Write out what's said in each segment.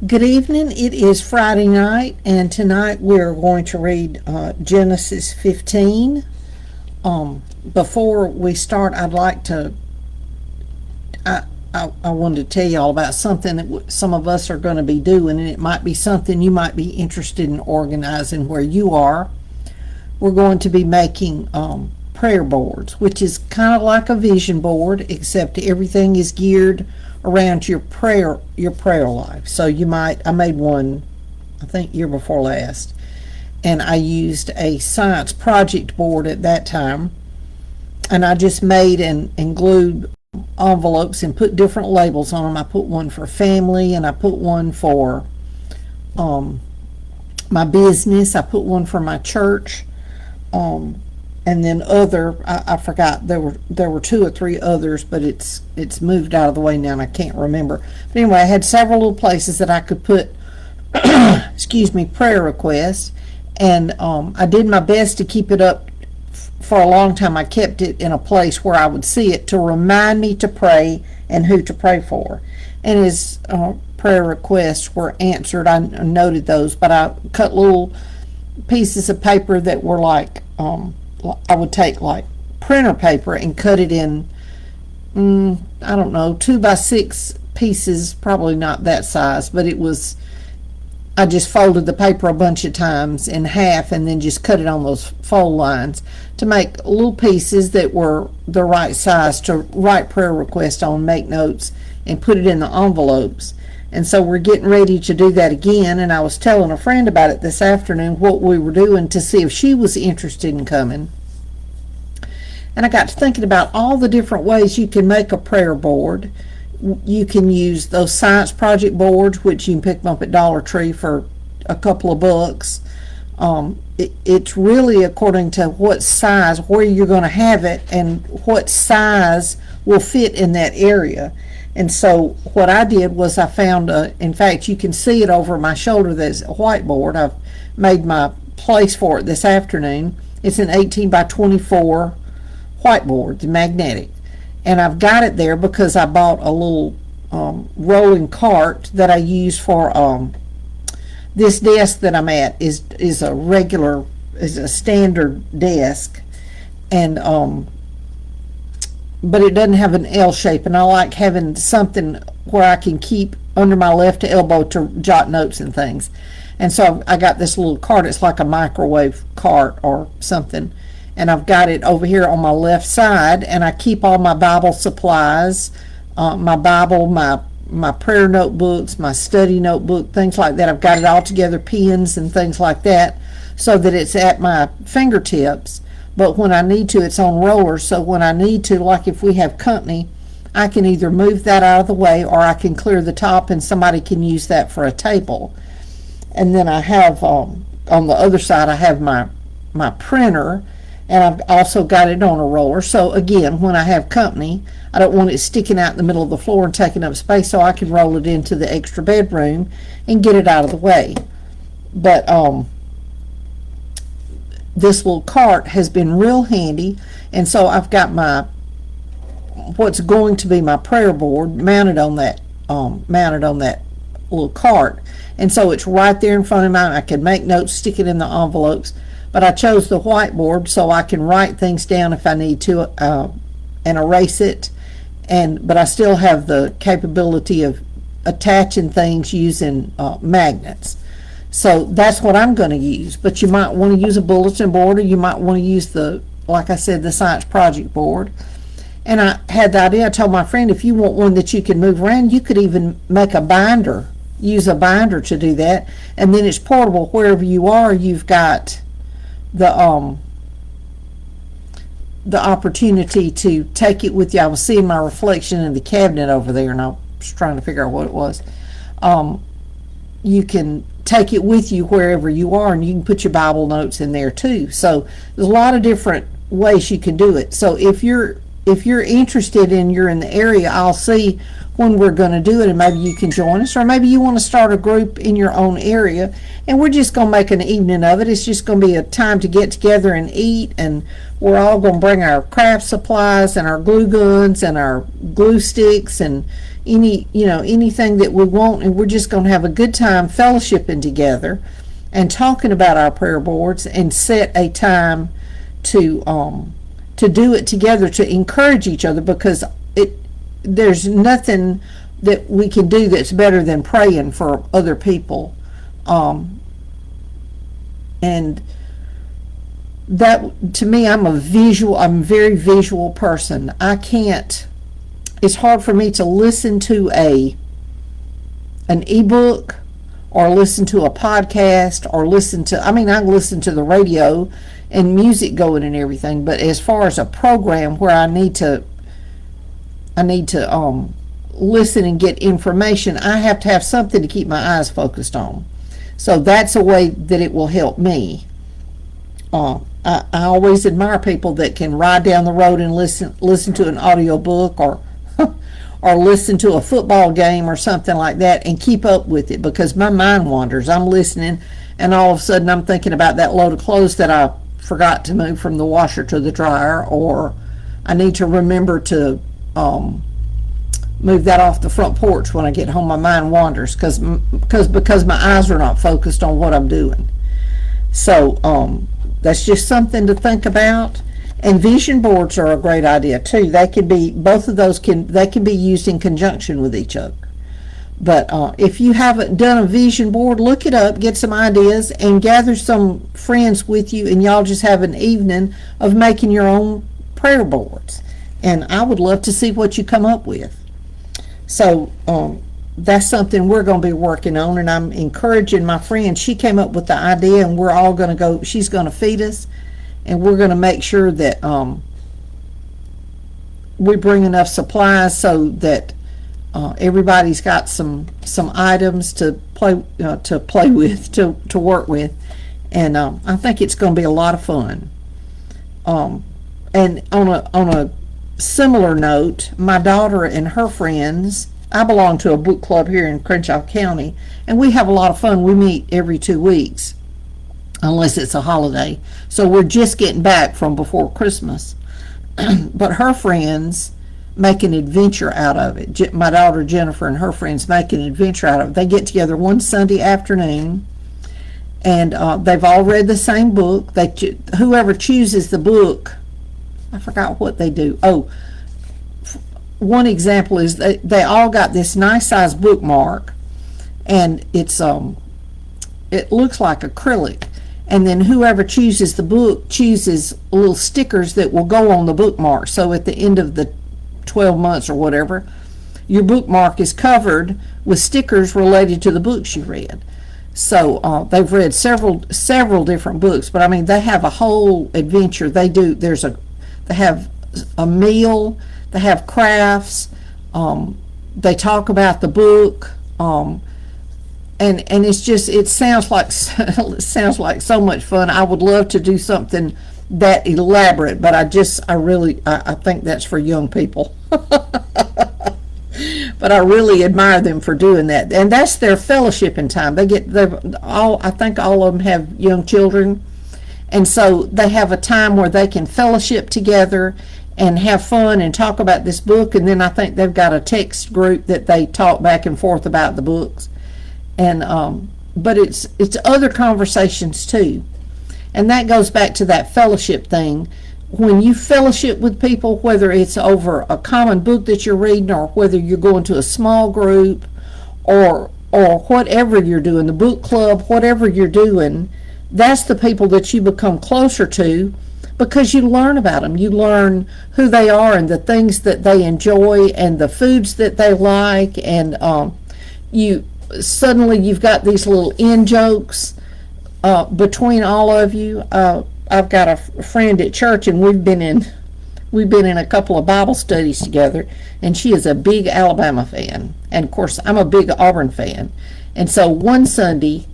Good evening. It is Friday night, and tonight we're going to read Genesis 15. Before we start, I'd like to. I wanted to tell you all about something that some of us are going to be doing, and it might be something you might be interested in organizing where you are. We're going to be making prayer boards, which is kind of like a vision board, except everything is geared around your prayer life. So I made one, I think year before last, and I used a science project board at that time, and I just made and glued envelopes and put different labels on them. I put one for family, and I put one for my business. I put one for my church, and then I forgot, there were two or three others, but it's moved out of the way now and I can't remember. But anyway, I had several little places that I could put prayer requests, and I did my best to keep it up. For a long time I kept it in a place where I would see it to remind me to pray and who to pray for. And as prayer requests were answered, I noted those, but I cut little pieces of paper that were like, I would take like printer paper and cut it in, I don't know, 2x6 pieces, probably not that size, but I just folded the paper a bunch of times in half and then just cut it on those fold lines to make little pieces that were the right size to write prayer requests on, make notes, and put it in the envelopes. And so we're getting ready to do that again, and I was telling a friend about it this afternoon, what we were doing, to see if she was interested in coming. And I got to thinking about all the different ways you can make a prayer board. You can use those science project boards, which you can pick them up at Dollar Tree for a couple of bucks. It's really according to what size, where you're going to have it, and what size will fit in that area. And so what I did was I found, in fact, you can see it over my shoulder, there's a whiteboard. I've made my place for it this afternoon. It's an 18 by 24 whiteboard, the magnetic. And I've got it there because I bought a little rolling cart that I use for this desk that I'm at is a standard desk, and but it doesn't have an L shape, and I like having something where I can keep under my left elbow to jot notes and things. And so I got this little cart. It's like a microwave cart or something, and I've got it over here on my left side, and I keep all my Bible supplies, my Bible, my prayer notebooks, my study notebook, things like that. I've got it all together, pens and things like that, so that it's at my fingertips. But when I need to, it's on rollers, so when I need to, like if we have company, I can either move that out of the way, or I can clear the top and somebody can use that for a table. And then I have, on the other side, I have my printer, and I've also got it on a roller. So again, when I have company, I don't want it sticking out in the middle of the floor and taking up space, so I can roll it into the extra bedroom and get it out of the way. But this little cart has been real handy, and so I've got what's going to be my prayer board mounted on that little cart, and so it's right there in front of me. I can make notes, stick it in the envelopes, but I chose the whiteboard so I can write things down if I need to, and erase it, but I still have the capability of attaching things using magnets. So that's what I'm going to use. But you might want to use a bulletin board, or you might want to use like I said, the science project board. And I had the idea, I told my friend, if you want one that you can move around, you could even make a binder, use a binder to do that. And then it's portable wherever you are. You've got the opportunity to take it with you. I was seeing my reflection in the cabinet over there, and I was trying to figure out what it was. You can take it with you wherever you are, and you can put your Bible notes in there too. So there's a lot of different ways you can do it. So if you're interested and you're in the area, I'll see when we're going to do it, and maybe you can join us, or maybe you want to start a group in your own area, and we're just going to make an evening of it. It's just going to be a time to get together and eat, and we're all going to bring our craft supplies and our glue guns and our glue sticks and anything that we want, and we're just going to have a good time fellowshipping together and talking about our prayer boards, and set a time to do it together, to encourage each other, because there's nothing that we can do that's better than praying for other people. And that, to me, I'm a very visual person. It's hard for me to listen to an ebook, or listen to a podcast, or I can listen to the radio and music going and everything, but as far as a program where I need to listen and get information, I have to have something to keep my eyes focused on. So that's a way that it will help me. I always admire people that can ride down the road and listen to an audio book, or listen to a football game or something like that, and keep up with it, because my mind wanders. I'm listening, and all of a sudden I'm thinking about that load of clothes that I forgot to move from the washer to the dryer, or I need to remember to move that off the front porch when I get home. My mind wanders because my eyes are not focused on what I'm doing. So that's just something to think about. And vision boards are a great idea too. Both of those can be used in conjunction with each other. But if you haven't done a vision board, look it up, get some ideas, and gather some friends with you, and y'all just have an evening of making your own prayer boards. And I would love to see what you come up with. So that's something we're going to be working on, and I'm encouraging my friend. She came up with the idea, and we're all going to go. She's going to feed us, and we're going to make sure that we bring enough supplies so that everybody's got some items to play with, to work with, and I think it's going to be a lot of fun. And on a similar note, my daughter and her friends, I belong to a book club here in Crenshaw County, and we have a lot of fun. We meet every 2 weeks, unless it's a holiday. So we're just getting back from before Christmas. But her friends make an adventure out of it. My daughter Jennifer and her friends make an adventure out of it. They get together one Sunday afternoon, and they've all read the same book. Whoever chooses the book, I forgot what they do. Oh, one example is they all got this nice size bookmark, and it looks like acrylic. And then whoever chooses the book chooses little stickers that will go on the bookmark. So at the end of the 12 months or whatever, your bookmark is covered with stickers related to the books you read. So they've read several different books, but I mean, they have a whole adventure. They have a meal, they have crafts, they talk about the book, and it sounds like so much fun. I would love to do something that elaborate, but I think that's for young people. But I really admire them for doing that, and that's their fellowshipping time. I think all of them have young children, and so they have a time where they can fellowship together and have fun and talk about this book. And then I think they've got a text group that they talk back and forth about the books. And but it's other conversations too, and that goes back to that fellowship thing. When you fellowship with people, whether it's over a common book that you're reading, or whether you're going to a small group, or whatever you're doing, the book club, whatever you're doing, that's the people that you become closer to, because you learn about them. You learn who they are and the things that they enjoy and the foods that they like, and suddenly you've got these little in jokes between all of you. I've got a friend at church, and we've been in a couple of Bible studies together, and she is a big Alabama fan, and of course I'm a big Auburn fan. And so one Sunday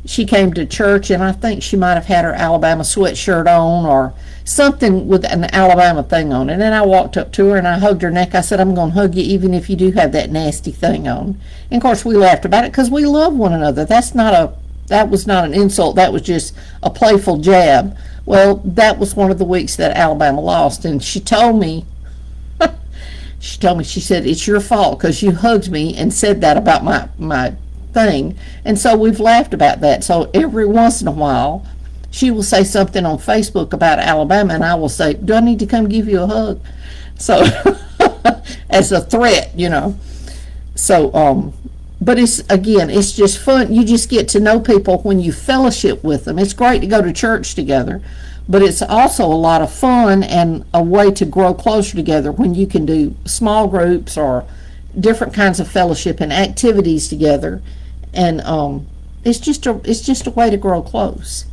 she came to church, and I think she might have had her Alabama sweatshirt on or something with an Alabama thing on it. And then I walked up to her and I hugged her neck. I said, I'm going to hug you even if you do have that nasty thing on. And of course we laughed about it because we love one another. That was not an insult. That was just a playful jab. Well, that was one of the weeks that Alabama lost, and she told me, she said, it's your fault because you hugged me and said that about my thing. And so we've laughed about that. So every once in a while, she will say something on Facebook about Alabama, and I will say, do I need to come give you a hug? So, as a threat, So, but it's just fun. You just get to know people when you fellowship with them. It's great to go to church together, but it's also a lot of fun and a way to grow closer together when you can do small groups or different kinds of fellowship and activities together. And it's just a way to grow close.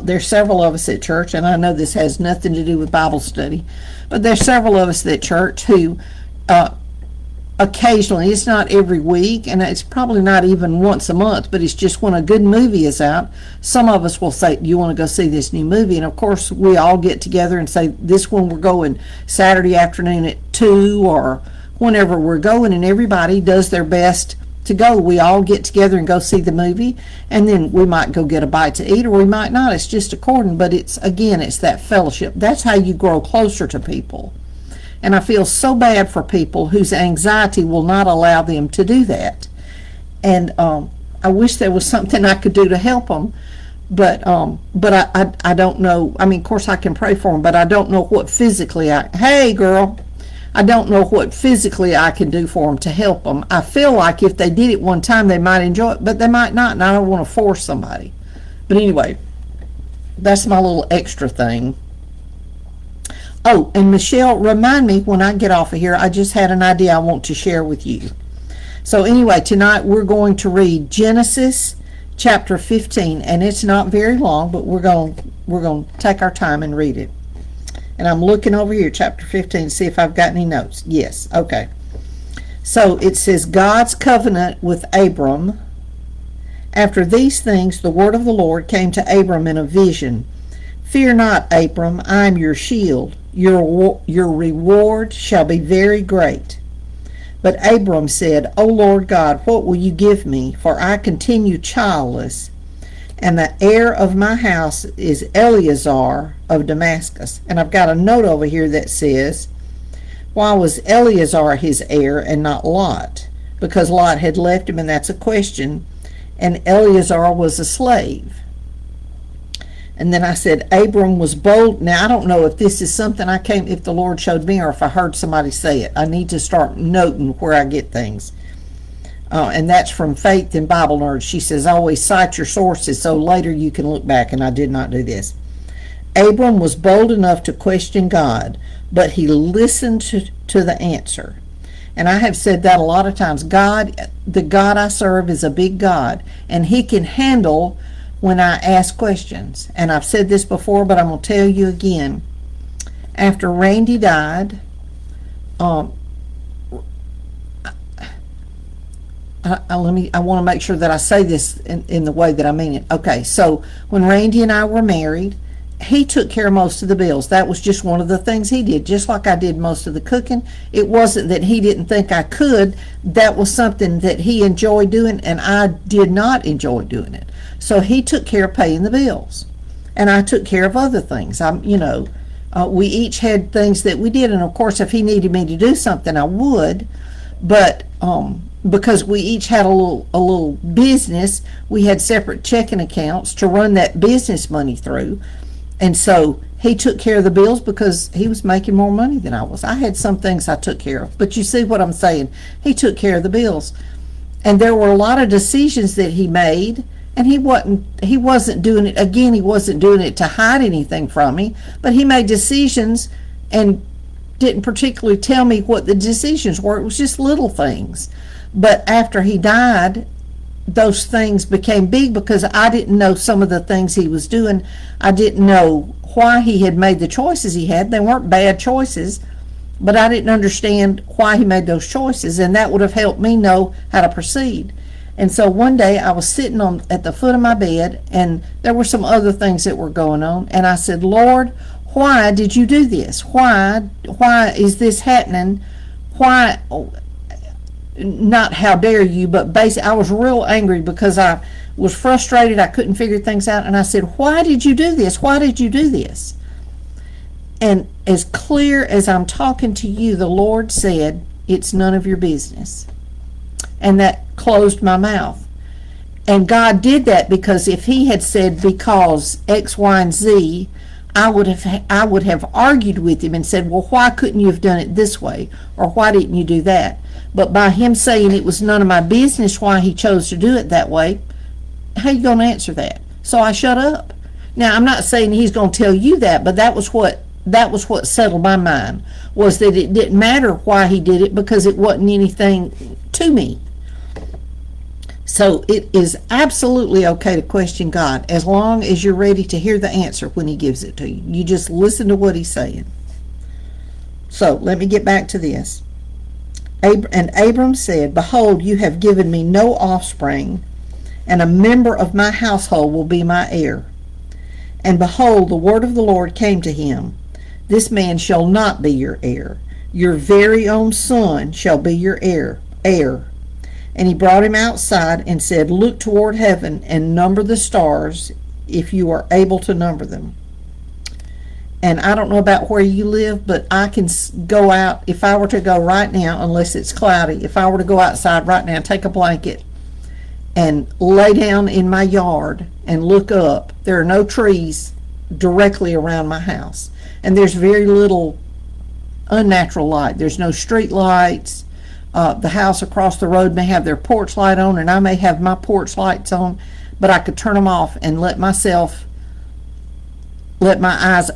There's several of us at church, and I know this has nothing to do with Bible study, but there's several of us at church who occasionally, it's not every week, and it's probably not even once a month, but it's just when a good movie is out, some of us will say, do you want to go see this new movie? And of course we all get together and say, this one we're going Saturday afternoon at 2 or whenever we're going, and everybody does their best to go. We all get together and go see the movie, and then we might go get a bite to eat, or we might not. It's just according, but it's that fellowship. That's how you grow closer to people. And I feel so bad for people whose anxiety will not allow them to do that. And I wish there was something I could do to help them, but I don't know. I mean, of course I can pray for them, but I don't know what physically I don't know what physically I can do for them to help them. I feel like if they did it one time, they might enjoy it, but they might not, and I don't want to force somebody. But anyway, that's my little extra thing. Oh, and Michelle, remind me when I get off of here, I just had an idea I want to share with you. So anyway, tonight we're going to read Genesis chapter 15, and it's not very long, but we're going to take our time and read it. And I'm looking over here, chapter 15, to see if I've got any notes. Yes, okay. So it says, God's covenant with Abram. After these things, the word of the Lord came to Abram in a vision. Fear not, Abram, I am your shield. Your reward shall be very great. But Abram said, O Lord God, what will you give me? For I continue childless, and the heir of my house is Eleazar of Damascus. And I've got a note over here that says, why was Eleazar his heir and not Lot? Because Lot had left him, and that's a question. And Eleazar was a slave. And then I said, Abram was bold. Now, I don't know if this is something if the Lord showed me, or if I heard somebody say it. I need to start noting where I get things. And that's from Faith in Bible Nerds. She says, always cite your sources so later you can look back, and I did not do this. Abram was bold enough to question God, but he listened to the answer. And I have said that a lot of times. The God I serve is a big God, and he can handle when I ask questions. And I've said this before, but I'm going to tell you again. After Randy died, I want to make sure that I say this in the way that I mean it. Okay, so when Randy and I were married, he took care of most of the bills. That was just one of the things he did, just like I did most of the cooking. It wasn't that he didn't think I could. That was something that he enjoyed doing, and I did not enjoy doing it. So he took care of paying the bills, and I took care of other things. We each had things that we did, and of course, if he needed me to do something, I would. But because we each had a little business, we had separate checking accounts to run that business money through. And so he took care of the bills because he was making more money than I was. I had some things I took care of, but you see what I'm saying? He took care of the bills. And there were a lot of decisions that he made, and he wasn't doing it, again, he wasn't doing it to hide anything from me, but he made decisions and didn't particularly tell me what the decisions were. It was just little things. But after he died, those things became big because I didn't know some of the things he was doing. I didn't know why he had made the choices he had. They weren't bad choices, but I didn't understand why he made those choices, and that would have helped me know how to proceed. And so one day I was sitting at the foot of my bed, and there were some other things that were going on, and I said, Lord, why did you do this? Why is this happening? Why, not how dare you, but basically I was real angry because I was frustrated. I couldn't figure things out, and I said, why did you do this? Why did you do this? And as clear as I'm talking to you, the Lord said, it's none of your business. And that closed my mouth. And God did that because if he had said because X, Y, and Z, I would have argued with him and said, well, why couldn't you have done it this way? Or why didn't you do that? But by him saying it was none of my business why he chose to do it that way, how are you going to answer that? So I shut up. Now, I'm not saying he's going to tell you that, but that was what settled my mind, was that it didn't matter why he did it because it wasn't anything to me. So it is absolutely okay to question God as long as you're ready to hear the answer when he gives it to you. You just listen to what he's saying. So let me get back to this. And Abram said, behold, you have given me no offspring, and a member of my household will be my heir. And behold, the word of the Lord came to him, this man shall not be your heir. Your very own son shall be your heir. And he brought him outside and said, look toward heaven and number the stars, if you are able to number them. And I don't know about where you live, but I can go out, if I were to go right now, unless it's cloudy, if I were to go outside right now, take a blanket and lay down in my yard and look up, there are no trees directly around my house. And there's very little unnatural light. There's no street lights. The house across the road may have their porch light on, and I may have my porch lights on, but I could turn them off and let my eyes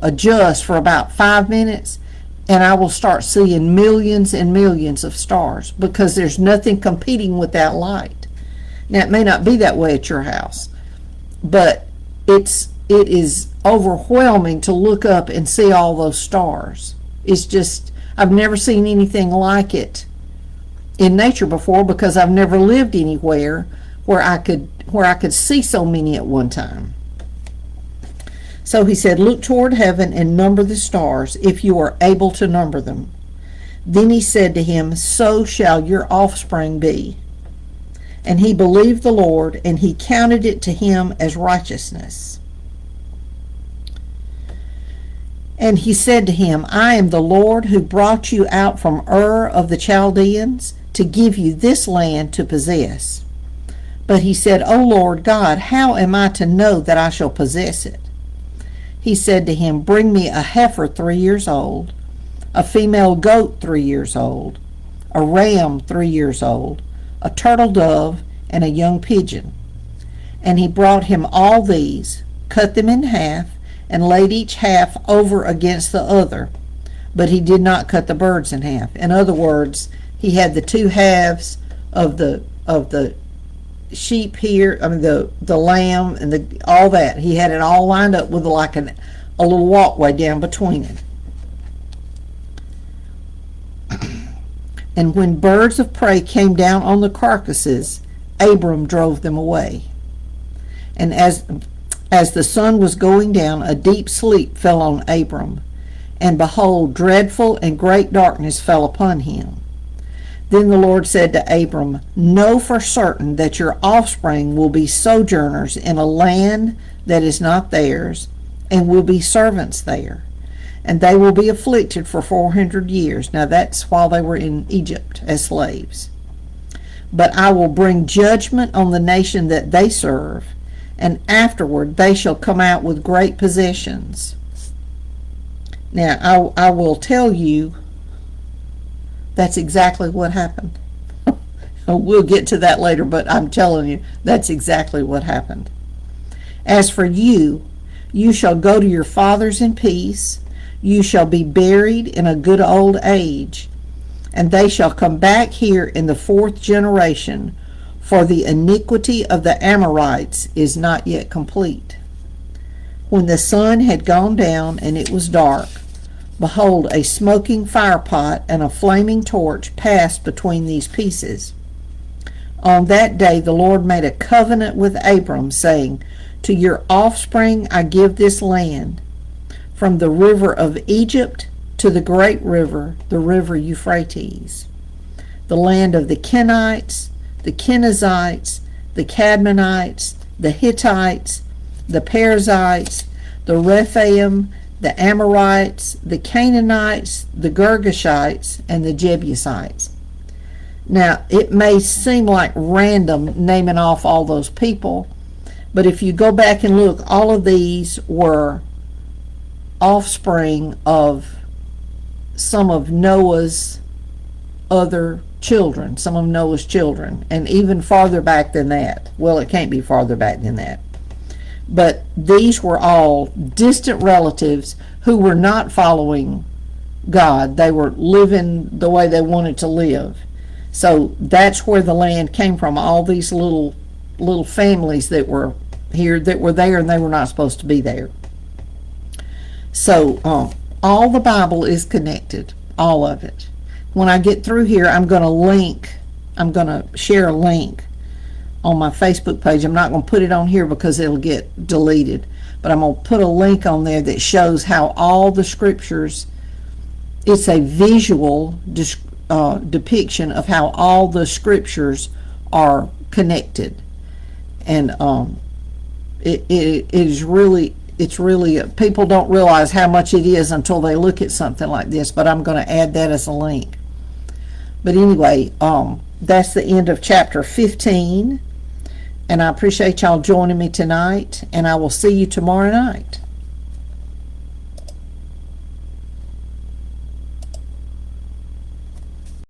adjust for about 5 minutes, and I will start seeing millions and millions of stars because there's nothing competing with that light. Now, it may not be that way at your house, but it is overwhelming to look up and see all those stars. It's just, I've never seen anything like it in nature before because I've never lived anywhere where I could see so many at one time. So he said, look toward heaven and number the stars, if you are able to number them. Then he said to him, so shall your offspring be. And he believed the Lord, and he counted it to him as righteousness. And he said to him, I am the Lord who brought you out from Ur of the Chaldeans to give you this land to possess. But he said, O Lord God, how am I to know that I shall possess it? He said to him, bring me a heifer 3 years old, a female goat 3 years old, a ram 3 years old, a turtle dove, and a young pigeon. And he brought him all these, cut them in half, and laid each half over against the other. But he did not cut the birds in half. In other words, he had the two halves of the sheep here, the lamb and all that. He had it all lined up with like a little walkway down between it. And when birds of prey came down on the carcasses, Abram drove them away. And as the sun was going down, a deep sleep fell on Abram, and behold, dreadful and great darkness fell upon him. Then the Lord said to Abram, know for certain that your offspring will be sojourners in a land that is not theirs, and will be servants there. And they will be afflicted for 400 years. Now that's while they were in Egypt as slaves. But I will bring judgment on the nation that they serve, and afterward they shall come out with great possessions. Now I will tell you, that's exactly what happened. We'll get to that later, but I'm telling you, that's exactly what happened. As for you, you shall go to your fathers in peace. You shall be buried in a good old age, and they shall come back here in the 4th generation, for the iniquity of the Amorites is not yet complete. When the sun had gone down and it was dark, behold, a smoking firepot and a flaming torch passed between these pieces. On that day the Lord made a covenant with Abram, saying, to your offspring I give this land, from the river of Egypt to the great river, the river Euphrates, the land of the Kenites, the Kenizzites, the Cadmonites, the Hittites, the Perizzites, the Rephaim, the Amorites, the Canaanites, the Girgashites, and the Jebusites. Now, it may seem like random naming off all those people, but if you go back and look, all of these were offspring of some of Noah's other children, some of Noah's children, and even farther back than that. Well, it can't be farther back than that. But these were all distant relatives who were not following God. They were living the way they wanted to live. So that's where the land came from. All these little families that were here, that were there, and they were not supposed to be there. So all the Bible is connected, all of it. When I get through here, I'm going to share a link on my Facebook page. I'm not going to put it on here because it'll get deleted, but I'm going to put a link on there that shows how all the scriptures, it's a visual depiction of how all the scriptures are connected. And it's really, people don't realize how much it is until they look at something like this, but I'm going to add that as a link. But anyway, that's the end of chapter 15, and I appreciate y'all joining me tonight, and I will see you tomorrow night.